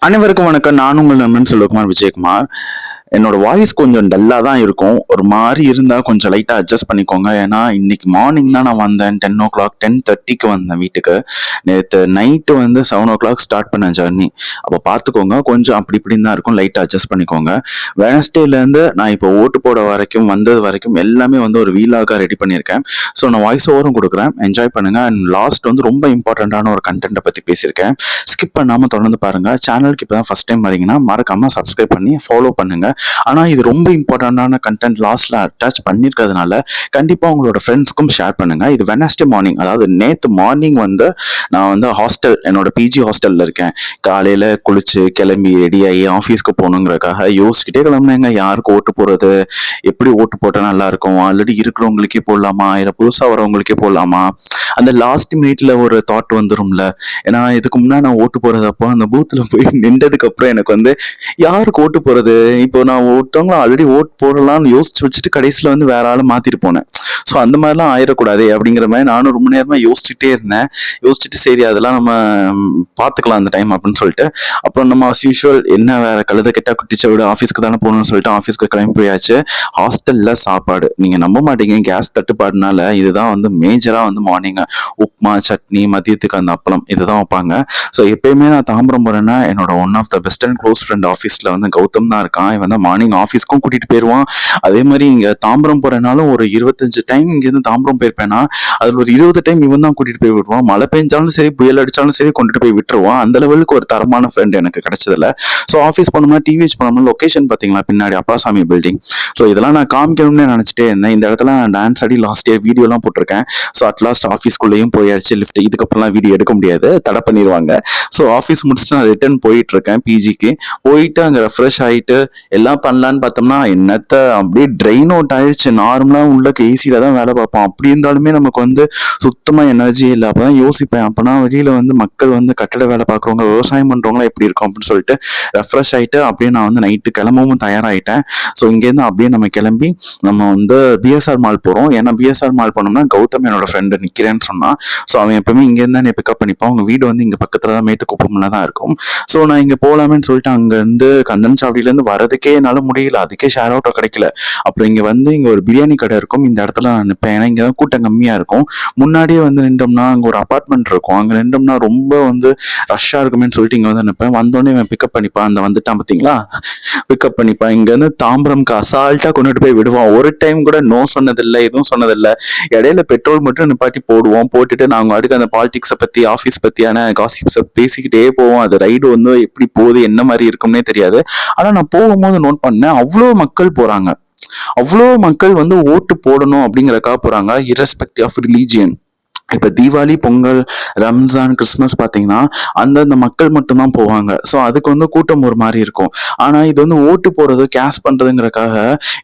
அனைவருக்கும் வணக்கம். நான் உங்கள் நண்பன் செல்வகுமார் விஜயகுமார். என்னோட வாய்ஸ் கொஞ்சம் டல்லாக தான் இருக்கும். ஒரு மாதிரி இருந்தால் கொஞ்சம் லைட்டாக அட்ஜஸ்ட் பண்ணிக்கோங்க. ஏன்னா இன்னைக்கு மார்னிங் தான் நான் வந்தேன். 10 o'clock 10:30க்கு வந்தேன் வீட்டுக்கு. நேற்று நைட்டு வந்து 7 o'clock ஸ்டார்ட் பண்ண ஜர்னி. அப்போ பார்த்துக்கோங்க, கொஞ்சம் அப்படி இப்படின்னு தான் இருக்கும். லைட்டாக அட்ஜஸ்ட் பண்ணிக்கோங்க. வெனஸ்டேலேருந்து நான் இப்போ ஓட்டு போட வரைக்கும் வந்தது வரைக்கும் எல்லாமே வந்து ஒரு வீலாக ரெடி பண்ணியிருக்கேன். ஸோ நான் வாய்ஸ் ஓவரும் கொடுக்குறேன், என்ஜாய் பண்ணுங்க. அண்ட் லாஸ்ட் வந்து ரொம்ப இம்பார்ட்டண்ட்டான ஒரு கண்டென்ட்டை பற்றி பேசியிருக்கேன். ஸ்கிப் பண்ணாமல் தொடர்ந்து பாருங்க. சேனலுக்கு இப்போ தான் ஃபர்ஸ்ட் டைம் வரீங்கன்னா மறக்காம சப்ஸ்கிரைப் பண்ணி ஃபாலோ பண்ணுங்க. ஆனால் இது ரொம்ப இம்பார்ட்டண்டான கண்டென்ட் லாஸ்ட்ல அட்டாச் பண்ணியிருக்கிறதுனால கண்டிப்பாக உங்களோட ஃப்ரெண்ட்ஸ்க்கும் ஷேர் பண்ணுங்க. இது வெனஸ்டே மார்னிங், அதாவது நேற்று மார்னிங் வந்து நான் வந்து ஹாஸ்டல், என்னோட பிஜி ஹாஸ்டலில் இருக்கேன். காலையில் குளிச்சு கிளம்பி ரெடியாகி ஆஃபீஸ்க்கு போகணுங்கிறக்காக யோசிச்சுட்டே கிளம்புனேங்க. யாருக்கு ஓட்டு போடுறது, எப்படி ஓட்டு போட்டால் நல்லா இருக்கும், ஆல்ரெடி இருக்கிறவங்களுக்கே போடலாமா இல்லை புதுசாக வரவங்களுக்கே போடலாமா, அந்த லாஸ்ட் மினிட்ல ஒரு தாட் வந்துரும்ல. ஏன்னா இதுக்கு முன்னாடி நான் ஓட்டு போறதப்போ அந்த பூத்துல போய் நின்றதுக்கு அப்புறம் எனக்கு வந்து யாருக்கு ஓட்டு போறது, இப்போ நான் ஒருத்தவங்களும் ஆல்ரெடி ஓட்டு போடலாம்னு யோசிச்சு வச்சுட்டு கடைசியில வந்து வேற ஆளை மாத்திட்டு போனேன். ஸோ அந்த மாதிரிலாம் ஆயிடக்கூடாது அப்படிங்கிற மாதிரி நானும் ரொம்ப நேரமா யோசிச்சுட்டே இருந்தேன். யோசிச்சுட்டு சரி அதெல்லாம் நம்ம பார்த்துக்கலாம் அந்த டைம் அப்படின்னு சொல்லிட்டு அப்புறம் நம்ம யூஷுவல் என்ன வேற கழுத கெட்டா குட்டிச்ச விட ஆஃபீஸ்க்கு தானே போகணும்னு சொல்லிட்டு ஆஃபீஸ்க்கு கிளம்பி போயாச்சு. ஹாஸ்டல்ல சாப்பாடு நீங்க நம்ப மாட்டீங்க, கேஸ் தட்டுப்பாடுனால இதுதான் வந்து மேஜரா வந்து மார்னிங் உப்மா சட்னி, மதியத்துக்கு அந்த அப்பளம் இதுதான் வைப்பாங்க. ஸோ எப்பயுமே நான் தாம்பரம் போறேன்னா என்னோட one of the best and close friend ஆஃபீஸ்ல வந்து கௌதம் தான் இருக்கான். இவன் தான் மார்னிங் ஆஃபீஸ்க்கும் கூட்டிட்டு போயிடுவான். அதே மாதிரி இங்க தாம்பரம் போறேனாலும் ஒரு 25 டைம் இங்கிருந்து தாம்பரம் போயிருப்பேன்னா அதுல ஒரு 20 டைம் இவன் தான் கூட்டிட்டு போய் விடுவான். மழை பெஞ்சாலும் சரி புயல் அடிச்சாலும் சரி கொண்டுட்டு போய் விட்டுருவான். அந்த லெவலுக்கு ஒரு தரமான ஃப்ரெண்ட் எனக்கு கிடைச்சதுல. ஸோ ஆஃபீஸ் போனோம்னா டிவிஹெச் போனோம்னா லொகேஷன் பாத்தீங்களா பின்னாடி அப்பாசாமி பில்டிங். ஸோ இதெல்லாம் நான் காமிக்கணும்னு நினைச்சிட்டே இருந்தேன். இந்த இடத்துல நான் டான்ஸ் ஆடி லாஸ்ட் இயர் வீடியோலாம் போட்டிருக்கேன். ஸோ அட்லாஸ்ட் ஆஃபீஸ்க்குள்ளேயும் போயாச்சு. லிஃப்ட் இதுக்கப்புறம்லாம் வீடியோ எடுக்க முடியாது, தடை பண்ணிடுவாங்க. ஸோ ஆஃபீஸ் முடிச்சுட்டு நான் ரிட்டர்ன் போயிட்டு இருக்கேன் பிஜிக்கு. போயிட்டு அங்கே ரெஃப்ரெஷ் ஆகிட்டு எல்லாம் பண்ணலான்னு பார்த்தோம்னா என்னத்தை அப்படியே ட்ரெயின் அவுட் ஆயிடுச்சு. நார்மலாக உள்ள ஏசியில தான் வேலை பார்ப்போம். அப்படி இருந்தாலுமே நமக்கு வந்து சுத்தமாக எனர்ஜி இல்லை. அப்போதான் யோசிப்பேன், அப்போனா வெளியில வந்து மக்கள் வந்து கட்டட வேலை பார்க்குறவங்க விவசாயம் பண்றவங்களாம் எப்படி இருக்கும் அப்படின்னு சொல்லிட்டு ரெஃப்ரெஷ் ஆகிட்டு அப்படியே நான் வந்து நைட்டு கிளம்பவும் தயாராகிட்டேன். ஸோ இங்கேருந்து அப்படியே நம்ம கிளம்பி நம்ம வந்து பிஎஸ்ஆர் மால் போகிறோம். ஏன்னா பிஎஸ்ஆர் மால் போனோம்னா கௌதம் என்னோட ஃப்ரெண்டு நிற்கிறேன்னு சொன்னான். ஸோ அவன் எப்பவுமே இங்கேருந்து தான் பிக்கப் பண்ணிப்பான். அவங்க வீடு வந்து இங்கே பக்கத்தில் தான் மேட்டுக்குப்பம்ல தான் இருக்கும். ஸோ நான் இங்கே போகலாமேன்னு சொல்லிட்டு அங்கேருந்து கந்தன் சாவடியிலேருந்து வரதுக்கே என்னால் முடியல, அதுக்கே ஷேர் அவுட்டோ கிடைக்கல. அப்புறம் இங்கே வந்து இங்கே ஒரு பிரியாணி கடை இருக்கும், இந்த இடத்துல நான் நிற்பேன். ஏன்னா இங்கே தான் கூட்டம் கம்மியாக இருக்கும். முன்னாடியே வந்து நின்றோம்னா அங்கே ஒரு அப்பார்ட்மெண்ட் இருக்கும், அங்கே நின்றோம்னா ரொம்ப வந்து ரஷ்ஷாக இருக்குமேன்னு சொல்லிட்டு இங்கே வந்து நிற்பேன். வந்தோடனே இவன் பிக்கப் பண்ணிப்பான், அந்த வந்துட்டான் பார்த்தீங்களா, பிக்கப் பண்ணிப்பான். இங்கேருந்து தாம்பரம்க்கு அசால்ட்டாக கொண்டுட்டு போய் விடுவான். ஒரு டைம் கூட நோ சொன்னதில்லை, எதுவும் சொன்னதில்லை. இடையில பெட்ரோல் மட்டும் நிப்பாட்டி போடுவோம். போட்டுட்டு நாங்கள் அடுக்கு அந்த பாலிடிக்ஸை பற்றி ஆஃபீஸ் பற்றியான காசிப்ஸை பேசிக்கிட்டே போவோம். அது ரைடு வந்து எப்படி போகுது என்ன மாதிரி இருக்கும்னே தெரியாது. ஆனால் நான் போகும்போது நோட் பண்ணேன், அவ்வளோ மக்கள் போகிறாங்க. அவ்வளோ மக்கள் வந்து ஓட்டு போடணும் அப்படிங்கிறக்காக போகிறாங்க, இரஸ்பெக்டிவ் ஆஃப் ரிலீஜியன். இப்போ தீபாவளி, பொங்கல், ரம்ஜான், கிறிஸ்மஸ் பார்த்தீங்கன்னா அந்தந்த மக்கள் மட்டும்தான் போவாங்க. ஸோ அதுக்கு வந்து கூட்டம் ஒரு மாதிரி இருக்கும். ஆனால் இது வந்து ஓட்டு போடுறது கேஷ் பண்ணுறதுங்கிறக்காக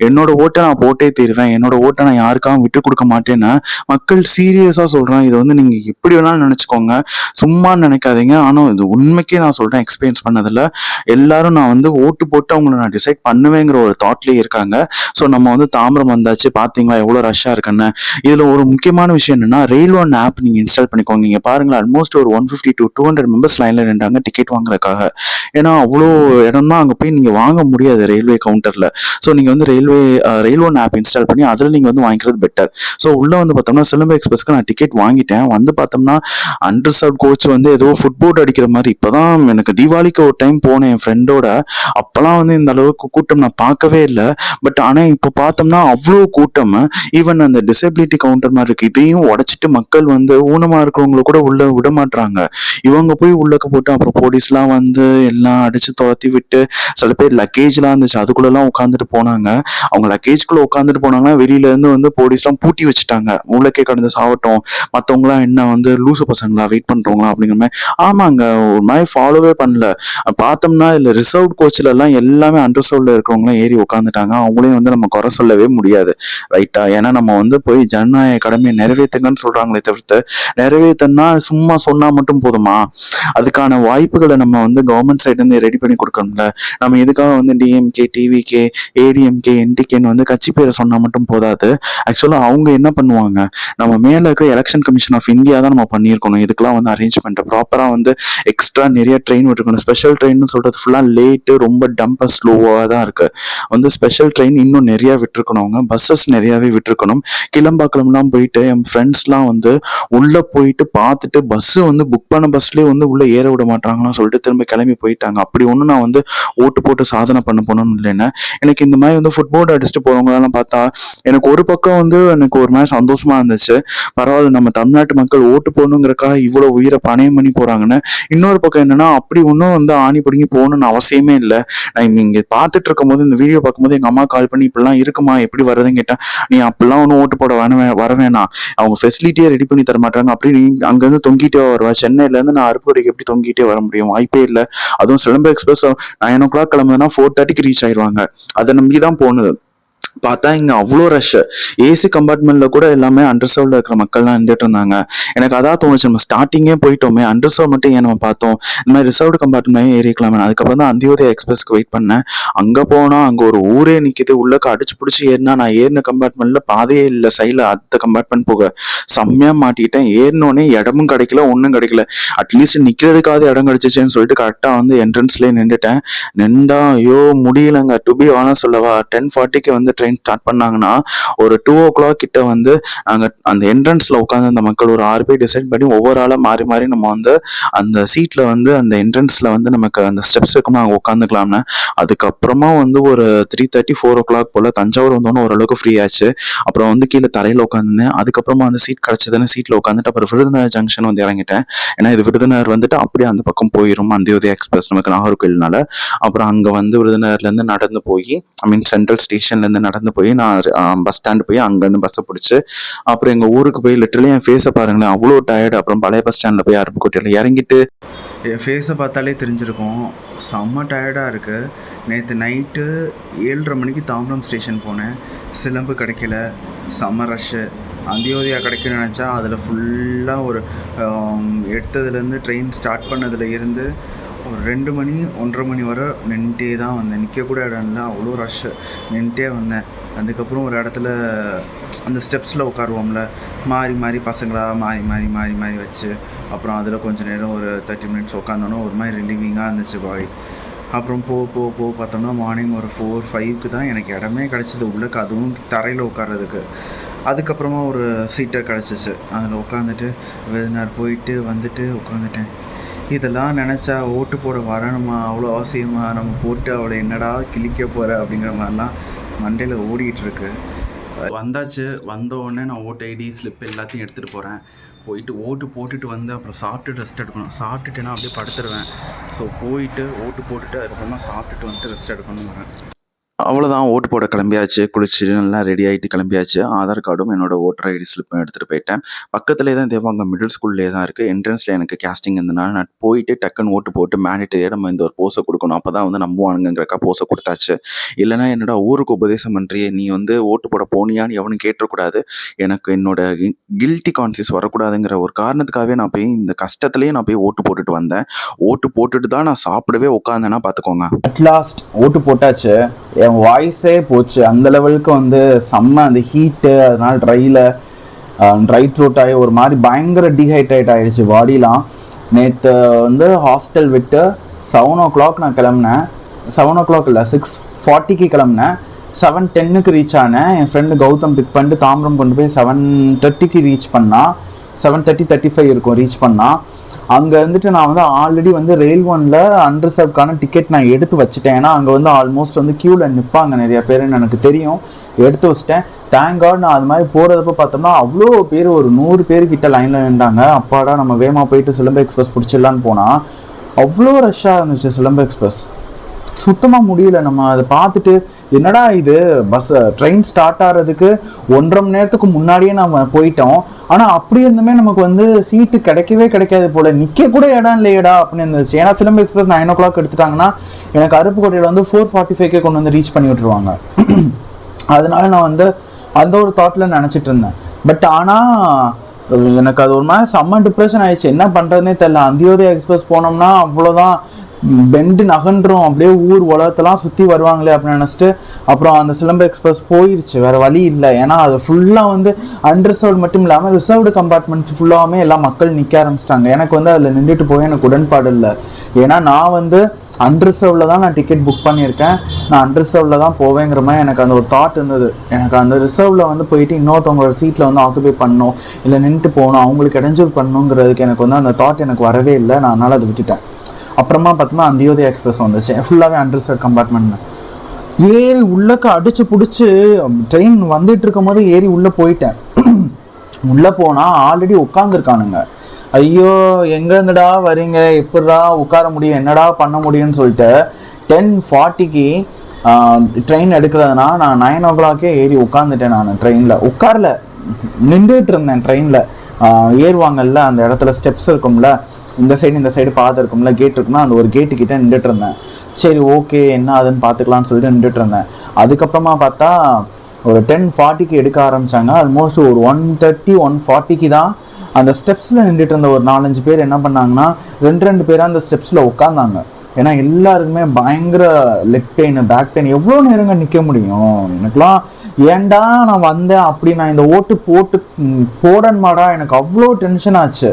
என்னோட ஓட்டை நான் போட்டே தீருவேன், என்னோட ஓட்டை நான் யாருக்காகவும் விட்டு கொடுக்க மாட்டேன்னு மக்கள் சீரியஸாக சொல்கிறேன். இது வந்து நீங்கள் எப்படி வேணாலும் நினச்சிக்கோங்க, சும்மா நினைக்காதீங்க. ஆனால் இது உண்மைக்கே நான் சொல்கிறேன், எக்ஸ்பீரியன்ஸ் பண்ணதில்ல. எல்லாரும் நான் வந்து ஓட்டு போட்டு அவங்கள நான் டிசைட் பண்ணுவேங்கிற ஒரு தாட்லேயே இருக்காங்க. ஸோ நம்ம வந்து தாம்பரம் வந்தாச்சு, பார்த்தீங்களா எவ்வளோ ரஷ்ஷாக இருக்குன்னு. இதில் ஒரு முக்கியமான விஷயம் என்னன்னா ரயில்வே ஆப் நீங்க இன்ஸ்டால் பண்ணிக்கோங்க. நீங்க பாருங்களா ஆல்மோஸ்ட் ஒரு 150 to 200 மெம்பர்ஸ் லைன்ல நின்றாங்க டிக்கெட் வாங்குறதுக்காக. ஏன்னா அவ்வளோ இடம்னா அங்கே போய் நீங்க வாங்க முடியாது ரயில்வே கவுண்டர்ல. ஸோ நீங்க வந்து ரயில்வே ஆப் இன்ஸ்டால் பண்ணி அதில் நீங்க வந்து வாங்கிக்கிறது பெட்டர். ஸோ உள்ள வந்து பார்த்தோம்னா சிலம்பு எக்ஸ்பிரஸ்க்கு நான் டிக்கெட் வாங்கிட்டேன். வந்து பார்த்தோம்னா அண்டர்சர்வ் கோச் வந்து ஏதோ ஃபுட்போர்ட் அடிக்கிற மாதிரி. இப்போதான் எனக்கு தீபாவளிக்கு ஒரு டைம் போனேன் என் ஃப்ரெண்டோட, அப்பெல்லாம் வந்து இந்த அளவுக்கு கூட்டம் நான் பார்க்கவே இல்லை. பட் ஆனால் இப்போ பார்த்தோம்னா அவ்வளோ கூட்டம். ஈவன் அந்த டிசபிலிட்டி கவுண்டர் மாதிரி இருக்கு, இதையும் உடைச்சிட்டு மக்கள் வந்து ஊனமா இருக்கிறவங்களை கூட உள்ள விட மாட்டாங்க. இவங்க போய் உள்ளக்க போட்டு அப்புறம் போலீஸ்லாம் வந்து எல்லாம் அடிச்சு துரத்தி விட்டு, சில பேர் லக்கேஜ்லாம் இருந்துச்சு அதுக்குள்ளெல்லாம் உட்காந்துட்டு போனாங்க. அவங்க லக்கேஜ்குள்ள உட்காந்துட்டு போனாங்கன்னா வெளியில இருந்து வந்து போலீஸ்லாம் பூட்டி வச்சுட்டாங்க, உள்ளக்கே கடந்து சாவட்டும், மற்றவங்களாம் என்ன வந்து லூசு பசங்களா வெயிட் பண்றவங்களா அப்படிங்கிற மாதிரி. ஆமாங்க, ஒரு மாதிரி ஃபாலோவே பண்ணல. பார்த்தோம்னா இல்லை ரிசர்வ் கோச்சில் எல்லாம் எல்லாமே அண்டர்சர்வ்ல இருக்கிறவங்களாம் ஏறி உட்காந்துட்டாங்க. அவங்களையும் வந்து நம்ம குறை சொல்லவே முடியாது, ரைட்டா? ஏன்னா நம்ம வந்து போய் ஜனநாயக கடமையை நிறைவேற்றுங்கன்னு சொல்றாங்களே தவிர்த்து நிறைவேற்றனா சும்மா சொன்னா மட்டும் போதுமா? அதுக்கான வாய்ப்புகளை நம்ம வந்து கவர்மெண்ட் சைடு இருந்து ரெடி பண்ணி கொடுக்கணும்ல. நம்ம இதுக்காக வந்து டிஎம்கே, டிவிகே, ஏடிஎம்கே, என்டிகேன்னு வந்து கட்சி பேரை சொன்னா மட்டும் போதாது. ஆக்சுவலா அவங்க என்ன பண்ணுவாங்க, நம்ம மேல இருக்கிற எலெக்ஷன் கமிஷன் ஆஃப் இந்தியா தான் நம்ம பண்ணியிருக்கணும். இதுக்கெல்லாம் வந்து அரேஞ்ச்மெண்ட் ப்ராப்பரா வந்து எக்ஸ்ட்ரா நிறைய ட்ரெயின் விட்டுருக்கணும். ஸ்பெஷல் ட்ரெயின் சொல்றது ஃபுல்லா லேட்டு, ரொம்ப டம்பா ஸ்லோவா தான் இருக்கு. வந்து ஸ்பெஷல் ட்ரெயின் இன்னும் நிறைய விட்டுருக்கணும். அவங்க பஸ்ஸஸ் நிறையாவே விட்டுருக்கணும். கிளம்பாக்கம்லாம் போயிட்டு என் ஃப்ரெண்ட்ஸ்லாம் வந்து உள்ள போயிட்டு பார்த்துட்டு பஸ் வந்து புக் பண்ண பஸ்லயே வந்து உள்ள ஏற விட மாட்டாங்கன்னு சொல்லிட்டு திரும்ப கிளம்பி போயிட்டாங்க. அப்படி ஒண்ணு நான் வந்து ஓட்டு போட்டு சாதனை பண்ண போனோம்னு இல்லைன்னா எனக்கு இந்த மாதிரி வந்து ஃபுட்பால் அடிச்சுட்டு போறவங்களெல்லாம் பார்த்தா எனக்கு ஒரு பக்கம் வந்து எனக்கு ஒரு மாதிரி சந்தோஷமா இருந்துச்சு. பரவாயில்ல, நம்ம தமிழ்நாட்டு மக்கள் ஓட்டு போடணுங்கிறக்காக இவ்வளவு உயிரை பணயம் பண்ணி போறாங்கன்னு. இன்னொரு பக்கம் என்னன்னா, அப்படி ஒன்றும் வந்து ஆணி பிடிங்கி போகணும்னு அவசியமே இல்லை. நான் இங்க பார்த்துட்டு இருக்கும் போது இந்த வீடியோ பார்க்கும்போது எங்க அம்மா கால் பண்ணி இப்படிலாம் இருக்குமா, எப்படி வருதுன்னு கேட்டேன். நீ அப்படிலாம் ஒன்றும் ஓட்டு போட வர வேணாம், அவங்க ஃபெசிலிட்டியே ரெடி பண்ணி தர மாட்டாங்க. அப்படி நீ அங்கேருந்து தொங்கிட்டே வருவா. சென்னையில இருந்து நான் அருப்புக்கோட்டைக்கு எப்படி தொங்கிட்டே வர முடியும்? வாய்ப்பே இல்லை. அதுவும் சிலம்பு எக்ஸ்பிரஸ் 9 o'clock கிளம்புதுன்னா 4:30க்கு ரீச் ஆயிடுவாங்க. அதை நம்பிதான் போனது. பார்த்தா இங்க அவ்வளோ ரஷ். ஏசி கம்பார்ட்மெண்ட்ல கூட எல்லாமே அண்டர்சர்வ்ல இருக்கிற மக்கள்லாம் நின்றுட்டு இருந்தாங்க. எனக்கு அதான் தோணுச்சு, நம்ம ஸ்டார்டிங்கே போயிட்டோமே, அண்டர்சர்வ் மட்டும் ஏன் நம்ம பார்த்தோம், இந்த மாதிரி ரிசர்வ்டு கம்பார்ட்மெண்ட் ஏறிக்கலாமே. அதுக்கப்புறம் தான் அந்தியோதய எக்ஸ்பிரஸ்க்கு வெயிட் பண்ணேன். அங்க போனா அங்க ஒரு ஊரே நிக்குது. உள்ளக்க அடிச்சு பிடிச்சி ஏறினா நான் ஏறின கம்பார்ட்மெண்ட்ல பாதையே இல்லை. சைட்ல அடுத்த கம்பார்ட்மெண்ட் போக செம்மையா மாட்டிக்கிட்டேன். ஏறினோடனே இடமும் கிடைக்கல, ஒன்றும் கிடைக்கல. அட்லீஸ்ட் நிக்கிறதுக்காவது இடம் கிடைச்சிச்சுன்னு சொல்லிட்டு கரெக்டா வந்து என்ட்ரன்ஸ்லேயே நின்றுட்டேன். நின்றா ஐயோ முடியலங்க. டு பி ஆனஸ்ட் சொல்லவா, 10:40க்கு வந்து ட்ரெயின் ஸ்டார்ட் பண்ணாங்கன்னா ஒரு 2 o'clock கிட்ட வந்து நாங்க அந்த என்ட்ரன்ஸ்ல உட்காந்து அந்த மக்கள் ஒரு 6 பேர் டிசைட் பண்ணி ஒவ்வொரு ஆளா மாறி மாறி நம்ம வந்து அந்த சீட்ல வந்து அந்த என்ட்ரன்ஸ்ல வந்து நமக்கு அந்த ஸ்டெப்ஸ் இருக்கும், நாங்கள் உட்காந்துக்கலாம்னு. அதுக்கப்புறமா வந்து ஒரு 3:30, 4 o'clock போல தஞ்சாவூர் வந்தோன்னு ஓரளவுக்கு ஃப்ரீ ஆச்சு. அப்புறம் வந்து கீழே தரையில உட்காந்துருந்தேன். அதுக்கப்புறமா அந்த சீட் கிடைச்சதுன்னு சீட்ல உட்காந்துட்டு அப்புறம் விருதுநகர் ஜங்ஷன் வந்து இறங்கிட்டேன். ஏன்னா இது விருதுநகர் வந்துட்டு அப்படியே அந்த பக்கம் போயிடும் அந்தியோதய எக்ஸ்பிரஸ் நமக்கு நாகர்கோயில்னால. அப்புறம் அங்க வந்து விருதுநகர்ல இருந்து நடந்து போய் சென்ட்ரல் ஸ்டேஷன்ல இருந்து நடந்து போய் நான் பஸ் ஸ்டாண்டு போய் அங்கேருந்து பஸ்ஸை பிடிச்சி அப்புறம் எங்கள் ஊருக்கு போய் லிட்டரலி என் ஃபேஸை பாருங்களேன், அவ்வளோ டயர்டு. அப்புறம் பழைய பஸ் ஸ்டாண்டில் போய் அருப்புக்கோட்டையில் இறங்கிட்டு என் ஃபேஸை பார்த்தாலே தெரிஞ்சிருக்கும், செம்ம டயர்டாக இருக்குது. நேற்று நைட்டு 7:30 மணிக்கு தாம்பரம் ஸ்டேஷன் போனேன். சிலம்பு கிடைக்கல, செம்ம ரஷ்ஷு. அந்தியோதயா கிடைக்குன்னு நினச்சா அதில் ஃபுல்லாக ஒரு எடுத்ததுலேருந்து ட்ரெயின் ஸ்டார்ட் பண்ணதில் இருந்து ஒரு 2 மணி 1:30 மணி வரை நின்றுட்டே தான் வந்தேன். நிற்கக்கூட இடம் இல்லை, அவ்வளோ ரஷ்ஷு. நின்றுட்டே வந்தேன். அதுக்கப்புறம் ஒரு இடத்துல அந்த ஸ்டெப்ஸில் உட்காருவோம்ல, மாறி மாறி பசங்களா மாறி மாறி மாறி மாறி வச்சு அப்புறம் அதில் கொஞ்சம் நேரம் ஒரு 30 minutes உட்காந்தோன்னா ஒரு மாதிரி ரிலீவிங்காக இருந்துச்சு பாடி. அப்புறம் போக பார்த்தோம்னா மார்னிங் ஒரு 4-5க்கு தான் எனக்கு இடமே கிடச்சிது உள்ளக்கு, அதுவும் தரையில் உட்கார்றதுக்கு. அதுக்கப்புறமா ஒரு சீட்டை கிடச்சிச்சு, அதில் உட்காந்துட்டு விருதுநகர் போயிட்டு வந்துட்டு உட்காந்துட்டேன். இதெல்லாம் நினச்சா ஓட்டு போட வரணுமா, அவ்வளோ அவசியமா, நம்ம போட்டு அவளை என்னடா கிழிக்க போகிற அப்படிங்கிற மாதிரிலாம் மண்டையில் ஓடிக்கிட்டு இருக்கு. வந்தாச்சு. வந்த உடனே நான் ஓட்டு ஐடி ஸ்லிப் எல்லாத்தையும் எடுத்துகிட்டு போகிறேன். போயிட்டு ஓட்டு போட்டுட்டு வந்து அப்புறம் சாப்பிட்டு ரெஸ்ட் எடுக்கணும். சாப்பிட்டுட்டேன்னா அப்படியே படுத்துருவேன். ஸோ போயிட்டு ஓட்டு போட்டுட்டு அதுக்கப்புறமா சாப்பிட்டுட்டு வந்துட்டு ரெஸ்ட் எடுக்கணும்னு வரேன். அவ்வளோதான், ஓட்டு போட கிளம்பியாச்சு. குளிச்சுட்டு நல்லா ரெடி ஆகிட்டு கிளம்பியாச்சு. ஆதார் கார்டும் என்னோட ஓட்டர் ஐடி ஸ்லிப்பும் எடுத்துகிட்டு போயிட்டேன். பக்கத்துலேயே தான் தேவாங்க மிடில் ஸ்கூல்லே தான் இருக்குது. என்ட்ரன்ஸில் எனக்கு கேஸ்டிங் இருந்தனால நான் போயிட்டு டக்குன்னு ஓட்டு போட்டு மேண்டிட்டரியாக நம்ம இந்த ஒரு போஸை கொடுக்கணும், அப்போ தான் வந்து நம்புவானுங்கிறக்கா போஸை கொடுத்தாச்சு. இல்லைனா என்னோட ஊருக்கு உபதேசம் பண்ணுறியே, நீ வந்து ஓட்டு போட போனியான்னு எவனும் கேட்டக்கூடாது, எனக்கு என்னோட கில்ட்டி கான்சியஸ் வரக்கூடாதுங்கிற ஒரு காரணத்துக்காகவே நான் போய் இந்த கஷ்டத்துலேயே நான் போய் ஓட்டு போட்டுட்டு வந்தேன். ஓட்டு போட்டுட்டு தான் நான் சாப்பிடவே உட்காந்தேன்னா பார்த்துக்கோங்க. அட்லாஸ்ட் ஓட்டு போட்டாச்சு. என் வாய்ஸே போச்சு, அந்த லெவலுக்கு வந்து செம்ம அந்த ஹீட்டு, அதனால ட்ரை த்ரோட் ஆகி ஒரு மாதிரி பயங்கர டீஹைட்ரேட் ஆகிடுச்சு பாடிலாம். நேற்று வந்து ஹாஸ்டல் விட்டு 7 o'clock நான் கிளம்புனேன். 7 o'clock இல்லை, 6:40க்கு கிளம்புனேன். 7:10க்கு ரீச் ஆனேன். என் ஃப்ரெண்டு கௌதம் பிக் பண்ணிட்டு தாம்பரம் கொண்டு போய் 7:30க்கு ரீச் பண்ணால் 7:35 இருக்கும் ரீச் பண்ணால். அங்கே இருந்துட்டு நான் வந்து ஆல்ரெடி வந்து ரெயில் 1ல் அன்ரிசர்வ்க்கான டிக்கெட் நான் எடுத்து வச்சுட்டேன். ஏன்னா அங்கே வந்து ஆல்மோஸ்ட் வந்து க்யூவில் நிற்பாங்க நிறைய பேருன்னு எனக்கு தெரியும், எடுத்து வச்சிட்டேன். தேங்க் காட் நான் அது மாதிரி போகிறதப்ப பார்த்தோம்னா அவ்வளோ பேர், ஒரு 100 பேர்கிட்ட லைனில் நின்றாங்க. அப்பாடா நம்ம வேகமாக போயிட்டு சிலம்பு எக்ஸ்பிரஸ் பிடிச்சிடலான்னு போனால் அவ்வளோ ரஷ்ஷாக இருந்துச்சு. சிலம்பு எக்ஸ்பிரஸ் சுத்தமாக முடியல. நம்ம அதை பார்த்துட்டு என்னடா இது, ட்ரெயின் ஸ்டார்ட் ஆகிறதுக்கு 1.5 மணி நேரத்துக்கு முன்னாடியே நம்ம போயிட்டோம், ஆனால் அப்படி இருந்துமே நமக்கு வந்து சீட்டு கிடைக்காது போல, நிற்க கூட இடம் இல்லையடா அப்படின்னு இருந்துச்சு. ஏன்னா சிலம்பு எக்ஸ்பிரஸ் 9 o'clock எடுத்துட்டாங்கன்னா எனக்கு அருப்புக்கோட்டையில் வந்து 4:45 கொண்டு வந்து ரீச் பண்ணி விட்டுருவாங்க. அதனால நான் வந்து அந்த ஒரு தாட்டில் நினச்சிட்டு இருந்தேன். பட் ஆனால் எனக்கு அது ஒரு மாதிரி செம்ம டிப்ரெஷன் ஆயிடுச்சு. என்ன பண்றதுனே தெரியல. அந்தியோதயா எக்ஸ்பிரஸ் போனோம்னா அவ்வளோதான், பெண்டு நகன்றோம், அப்படியே ஊர் உலகத்தெல்லாம் சுற்றி வருவாங்களே அப்படின்னு நினச்சிட்டு அப்புறம் அந்த சிலம்பு எக்ஸ்பிரஸ் போயிடுச்சு. வேறு வழி இல்லை. ஏன்னா அது ஃபுல்லாக வந்து அன்ரிசர்வ்டு மட்டும் இல்லாமல் ரிசர்வ்டு கம்பார்ட்மெண்ட்ஸ் ஃபுல்லாகவே எல்லாம் மக்கள் நிற்க ஆரம்பிச்சிட்டாங்க. எனக்கு வந்து அதில் நின்றுட்டு போய் எனக்கு உடன்பாடு இல்லை. ஏன்னா நான் வந்து அன்ரிசர்வ்டில் தான் நான் டிக்கெட் புக் பண்ணியிருக்கேன், நான் அன்ரிசர்வ்டில் தான் போவேங்கிற மாதிரி எனக்கு அந்த ஒரு தாட் இருந்தது. எனக்கு அந்த ரிசர்வ்டில் வந்து போயிட்டு இன்னொருத்தவங்களோட சீட்டில் வந்து ஆக்குபை பண்ணணும், இல்லை நின்றுட்டு போகணும், அவங்களுக்கு இடைஞ்சல் பண்ணணுங்கிறதுக்கு எனக்கு வந்து அந்த தாட் எனக்கு வரவே இல்லை. நான் அதனால் அதை விட்டுட்டேன். அப்புறமா பார்த்தோம்னா அந்தியோதயா எக்ஸ்பிரஸ் வந்துச்சு, ஃபுல்லாகவே அன்ரிசர்வ் கம்பார்ட்மெண்ட். ஏறி உள்ளக்க அடிச்சு பிடிச்சி ட்ரெயின் வந்துட்டு இருக்கும் போது ஏறி உள்ளே போயிட்டேன். உள்ளே போனால் ஆல்ரெடி உட்காந்துருக்கானுங்க. ஐயோ எங்கேருந்துடா வரீங்க, எப்படிடா உட்கார முடியும், என்னடா பண்ண முடியும்னு சொல்லிட்டு 10:40க்கு ட்ரெயின் எடுக்கிறதுனா நான் 9 o'clock ஏறி உட்காந்துட்டேன். நான் ட்ரெயினில் உட்காரல, நின்றுட்டு இருந்தேன். ட்ரெயினில் ஏறுவாங்கல்ல அந்த இடத்துல ஸ்டெப்ஸ் இருக்கும்ல, இந்த சைடு பாதை இருக்கும்ல, கேட் இருக்குன்னா அந்த ஒரு கேட்டுக்கிட்ட நின்றுட்டு இருந்தேன். சரி ஓகே என்ன ஆகுதுன்னு பார்த்துக்கலாம்னு சொல்லிட்டு நின்றுட்டு இருந்தேன். அதுக்கப்புறமா பார்த்தா ஒரு 10:40க்கு எடுக்க ஆரம்பித்தாங்க. ஆல்மோஸ்ட் ஒரு 1:30 1:40க்கு தான் அந்த ஸ்டெப்ஸில் நின்றுட்டு இருந்த ஒரு 4-5 பேர் என்ன பண்ணாங்கன்னா 2 பேராக அந்த ஸ்டெப்ஸில் உட்காந்தாங்க. ஏன்னா எல்லாருக்குமே பயங்கர லெக் பெயின், பேக் பெயின். எவ்வளோ நேரங்க நிற்க முடியும்? எனக்குலாம் ஏன்டா நான் வந்தேன் அப்படி, நான் இந்த ஓட்டு போடன்மாடா, எனக்கு அவ்வளோ டென்ஷன் ஆச்சு.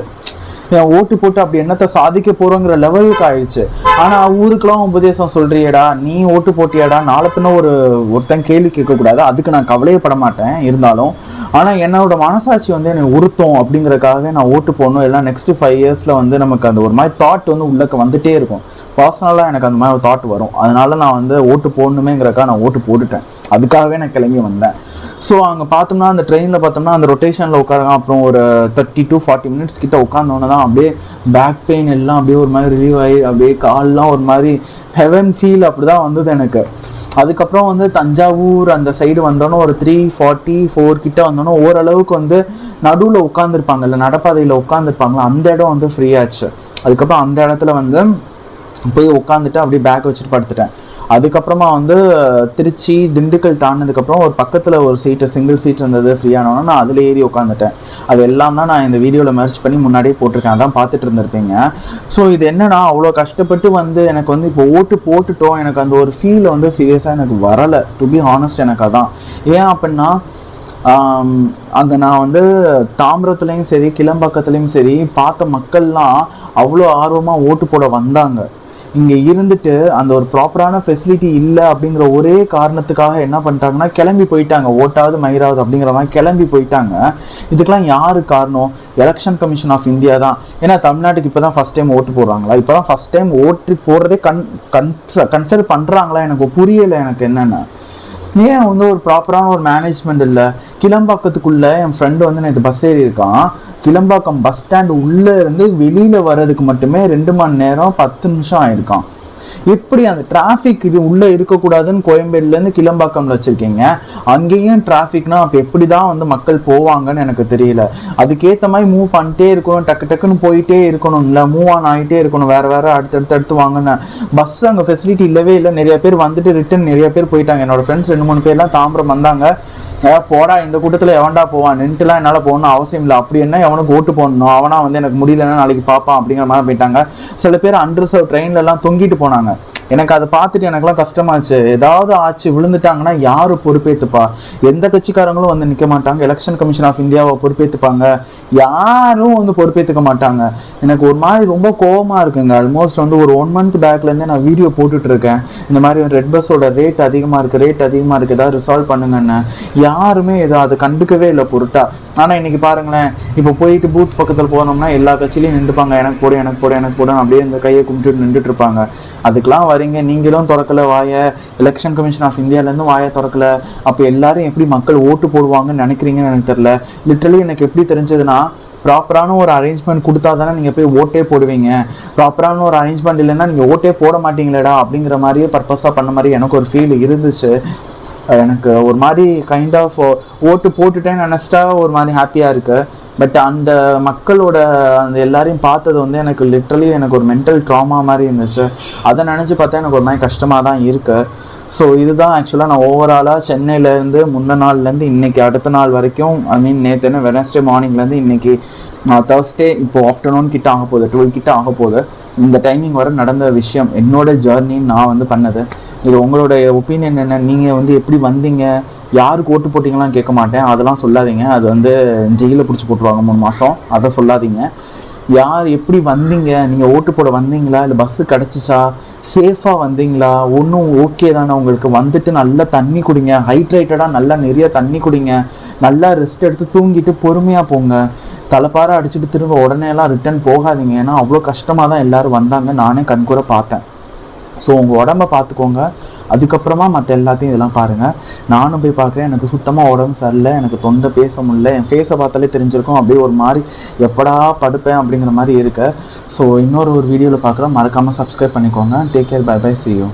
என் ஓட்டு போட்டு அப்படி என்னத்தை சாதிக்க போகிறோங்கிற லெவலுக்கு ஆயிடுச்சு. ஆனால் ஊருக்கெல்லாம் உபதேசம் சொல்கிறியடா, நீ ஓட்டு போட்டியாடா, நாளை பின்ன ஒருத்தன் கேள்வி கேட்கக்கூடாது, அதுக்கு நான் கவலையப்பட மாட்டேன் இருந்தாலும். ஆனால் என்னோட மனசாட்சி வந்து என்னை உறுத்தும் அப்படிங்கிறதுக்காகவே நான் ஓட்டு போடணும். எல்லாம் நெக்ஸ்ட் 5 yearsல வந்து நமக்கு அந்த ஒரு மாதிரி தாட் வந்து உள்ளக்க வந்துட்டே இருக்கும். பர்சனலாக எனக்கு அந்த மாதிரி ஒரு தாட் வரும். அதனால நான் வந்து ஓட்டு போடணுமேங்கிறக்கா நான் ஓட்டு போட்டுட்டேன். அதுக்காகவே நான் கிளம்பி வந்தேன். ஸோ அங்கே பார்த்தோம்னா அந்த ட்ரெயினில் பார்த்தோம்னா அந்த ரொட்டேஷனில் உட்காருங்க. அப்புறம் ஒரு 30 to 40 minutes கிட்ட உட்காந்தோன்னே தான் அப்படியே பேக் பெயின் எல்லாம் அப்படியே ஒரு மாதிரி ரிலீவ் ஆகி அப்படியே கால்லாம் ஒரு மாதிரி ஹெவன் ஃபீல் அப்படி தான் வந்தது எனக்கு. அதுக்கப்புறம் வந்து தஞ்சாவூர் அந்த சைடு வந்தோன்னே ஒரு 3:44 கிட்ட வந்தோன்னே ஓரளவுக்கு வந்து நடுவில் உட்காந்துருப்பாங்கல்ல, நடப்பாதையில் உட்காந்துருப்பாங்களா, அந்த இடம் வந்து ஃப்ரீ ஆச்சு. அதுக்கப்புறம் அந்த இடத்துல வந்து போய் உட்காந்துட்டு அப்படியே பேக் வச்சுட்டு படுத்துட்டேன். அதுக்கப்புறமா வந்து திருச்சி திண்டுக்கல் தாண்டினதுக்கப்புறம் ஒரு பக்கத்தில் ஒரு சீட்டு சிங்கிள் சீட் இருந்தது ஃப்ரீயானோன்னா நான் அதில் ஏறி உட்காந்துட்டேன். அது எல்லாம் தான் நான் இந்த வீடியோவில் மெர்ஜ் பண்ணி முன்னாடியே போட்டிருக்கேன், அதான் பார்த்துட்டு இருந்திருப்பீங்க. ஸோ இது என்னன்னா அவ்வளோ கஷ்டப்பட்டு வந்து எனக்கு வந்து இப்போ ஓட்டு போட்டுட்டோம், எனக்கு அந்த ஒரு ஃபீல் வந்து சீரியஸாக எனக்கு வரலை. டு பி ஹானஸ்ட் எனக்கு அதான். ஏன் அப்படின்னா அங்கே நான் வந்து தாம்பரத்துலேயும் சரி கிளம்பாக்கத்துலேயும் சரி பார்த்த மக்கள்லாம் அவ்வளோ ஆர்வமாக ஓட்டு போட வந்தாங்க. இங்கே இருந்துட்டு அந்த ஒரு ப்ராப்பரான ஃபெசிலிட்டி இல்லை அப்படிங்கிற ஒரே காரணத்துக்காக என்ன பண்ணிட்டாங்கன்னா கிளம்பி போயிட்டாங்க. ஓட்டாவது மயிராவது அப்படிங்கிற மாதிரி கிளம்பி போயிட்டாங்க. இதுக்கெல்லாம் யாரு காரணம்? எலெக்ஷன் கமிஷன் ஆஃப் இந்தியா தான். ஏன்னா தமிழ்நாட்டுக்கு இப்போ தான் ஃபஸ்ட் டைம் ஓட்டு போடுறாங்களா, இப்போ தான் ஃபஸ்ட் டைம் ஓட்டு போடுறதே கன்சிடர் பண்ணுறாங்களா, எனக்கு புரியலை. எனக்கு என்னென்ன ஏன் வந்து ஒரு ப்ராப்பரான ஒரு மேனேஜ்மெண்ட் இல்லை. கிளம்பாக்கத்துக்குள்ளே என் ஃப்ரெண்டு வந்து நேற்று பஸ் ஏறி இருக்கான். கிளம்பாக்கம் பஸ் ஸ்டாண்டு உள்ளே இருந்து வெளியில் வர்றதுக்கு மட்டுமே 2 மணி நேரம் 10 நிமிஷம் ஆயிருக்கான். எப்படி அந்த டிராஃபிக் இது உள்ளே இருக்கக்கூடாதுன்னு கோயம்பேடுலேருந்து கிளம்பாக்கம்ல வச்சுருக்கீங்க, அங்கேயும் டிராஃபிக்னா அப்போ எப்படி தான் வந்து மக்கள் போவாங்கன்னு எனக்கு தெரியல. அதுக்கேற்ற மாதிரி மூவ் பண்ணிட்டே இருக்கணும், டக்குன்னு போயிட்டே இருக்கணும், இல்லை மூவ் ஆன் ஆகிட்டே இருக்கணும், வேறு அடுத்தடுத்து வாங்கன்னு. பஸ் அங்கே ஃபெசிலிட்டி இல்லவே இல்லை. நிறைய பேர் வந்துட்டு ரிட்டன் நிறைய பேர் போயிட்டாங்க. என்னோட ஃப்ரெண்ட்ஸ் 2-3 பேர்லாம் தாம்பரம் வந்தாங்க. போடா இந்த கூட்டத்தில் எவன்டா போவான், நின்றுலாம் என்னால் போகணும் அவசியம் இல்லை, அப்படி என்ன எவனுக்கு ஓட்டு போடணும், அவனா வந்து எனக்கு முடியலன்னா நாளைக்கு பார்ப்பான் அப்படிங்கிற மாதிரி போயிட்டாங்க. சில பேர் அன்ரிசர்வ் ட்ரெயின்லலாம் தொங்கிட்டு போனாங்க. எனக்கு அதை பார்த்துட்டு எனக்குலாம் கஷ்டமாச்சு. ஏதாவது ஆச்சு விழுந்துட்டாங்கன்னா யாரு பொறுப்பேற்றுப்பா? எந்த கட்சிக்காரங்களும் வந்து நிற்க மாட்டாங்க. எலெக்ஷன் கமிஷன் ஆஃப் இந்தியாவை பொறுப்பேற்றுப்பாங்க? யாரும் வந்து பொறுப்பேற்றுக்க மாட்டாங்க. எனக்கு ஒரு மாதிரி ரொம்ப கோபமாக இருக்குங்க. ஆல்மோஸ்ட் வந்து ஒரு 1 month பேக்லேருந்தே நான் வீடியோ போட்டுட்டு இருக்கேன். இந்த மாதிரி ரெட் பஸ்ஸோட ரேட் அதிகமாக இருக்குது, ஏதாவது ரிசால்வ் பண்ணுங்கன்னு. யாருமே அதை கண்டுக்கவே இல்லை பொருட்டா. ஆனால் இன்னைக்கு பாருங்களேன், இப்போ போயிட்டு பூத் பக்கத்தில் போனோம்னா எல்லா கட்சியிலையும் நின்றுப்பாங்க, எனக்கு போடு அப்படியே இந்த கையை கும்பிட்டு நின்றுட்டு இருப்பாங்க. அதுக்கெல்லாம் வரீங்க, நீங்களும் திறக்கல வாய, எலெக்ஷன் கமிஷன் ஆஃப் இந்தியாவிலேருந்து வாயை திறக்கல. அப்போ எல்லாரும் எப்படி மக்கள் ஓட்டு போடுவாங்கன்னு நினைக்கிறீங்கன்னு எனக்கு தெரியல. லிட்டரலி எனக்கு எப்படி தெரிஞ்சதுன்னா, ப்ராப்பரான ஒரு அரேஞ்ச்மெண்ட் கொடுத்தா தானே நீங்கள் போய் ஓட்டே போடுவீங்க. ப்ராப்பரான ஒரு அரேஞ்ச்மெண்ட் இல்லைன்னா நீங்கள் ஓட்டே போட மாட்டீங்களேடா அப்படிங்கிற மாதிரியே பர்பஸாக பண்ண மாதிரி எனக்கு ஒரு ஃபீல் இருந்துச்சு. எனக்கு ஒரு மாதிரி கைண்ட் ஆஃப் ஓட்டு போட்டுட்டேன்னு நினச்சிட்டா ஒரு மாதிரி ஹாப்பியாக இருக்குது. பட் அந்த மக்களோட அந்த எல்லாரையும் பார்த்தது வந்து எனக்கு லிட்ரலி எனக்கு ஒரு மென்டல் ட்ராமா மாதிரி இருந்துச்சு. அதை நினச்சி பார்த்தா எனக்கு ஒரு மாதிரி கஷ்டமாக தான் இருக்குது. ஸோ இதுதான் ஆக்சுவலாக நான் ஓவராலாக சென்னையிலேருந்து முன்ன நாள்லேருந்து இன்றைக்கி அடுத்த நாள் வரைக்கும், ஐ மீன் நேற்று என்ன வெனஸ்டே மார்னிங்லேருந்து இன்றைக்கி தேர்ஸ்டே இப்போ ஆஃப்டர்நூன் கிட்ட ஆக போகுது, 12 கிட்ட ஆக போகுது, இந்த டைமிங் வர நடந்த விஷயம், என்னோட ஜேர்னின்னு நான் வந்து பண்ணது. இது உங்களோட ஒப்பீனியன் என்ன? நீங்கள் வந்து எப்படி வந்தீங்க, யாருக்கு ஓட்டு போட்டிங்கலாம் கேட்க மாட்டேன், அதெல்லாம் சொல்லாதீங்க. அது வந்து ஜெயிலில் பிடிச்சி போட்டுருவாங்க 3 மாதம், அதை சொல்லாதீங்க. யார் எப்படி வந்தீங்க, நீங்கள் ஓட்டு போட வந்தீங்களா, இல்லை பஸ்ஸு கிடச்சிச்சா, சேஃபாக வந்தீங்களா, ஒன்றும் ஓகே தானே உங்களுக்கு? வந்துட்டு நல்லா தண்ணி குடிங்க, ஹைட்ரேட்டடாக நல்லா நிறைய தண்ணி குடிங்க, நல்லா ரெஸ்ட் எடுத்து தூங்கிட்டு பொறுமையாக போங்க. தலைப்பார அடிச்சுட்டு திரும்ப உடனே எல்லாம் ரிட்டர்ன் போகாதீங்க. ஏன்னா அவ்வளோ கஷ்டமாக தான் எல்லோரும் வந்தாங்க, நானே கண்கூட பார்த்தேன். ஸோ உங்கள் உடம்ப பார்த்துக்கோங்க, அதுக்கப்புறமா மற்ற எல்லாத்தையும் இதெல்லாம் பாருங்கள். நானும் போய் பார்க்குறேன், எனக்கு சுத்தமாக உடம்பு சரியில்லை, எனக்கு தொண்டை பேச முடியல, என் ஃபேஸை பார்த்தாலே தெரிஞ்சிருக்கும், அப்படியே ஒரு மாதிரி எப்படா படுப்பேன் அப்படிங்கிற மாதிரி இருக்கு. ஸோ இன்னொரு வீடியோவில் பார்க்குறேன், மறக்காமல் சப்ஸ்கிரைப் பண்ணிக்கோங்க. Take care, bye bye, see you.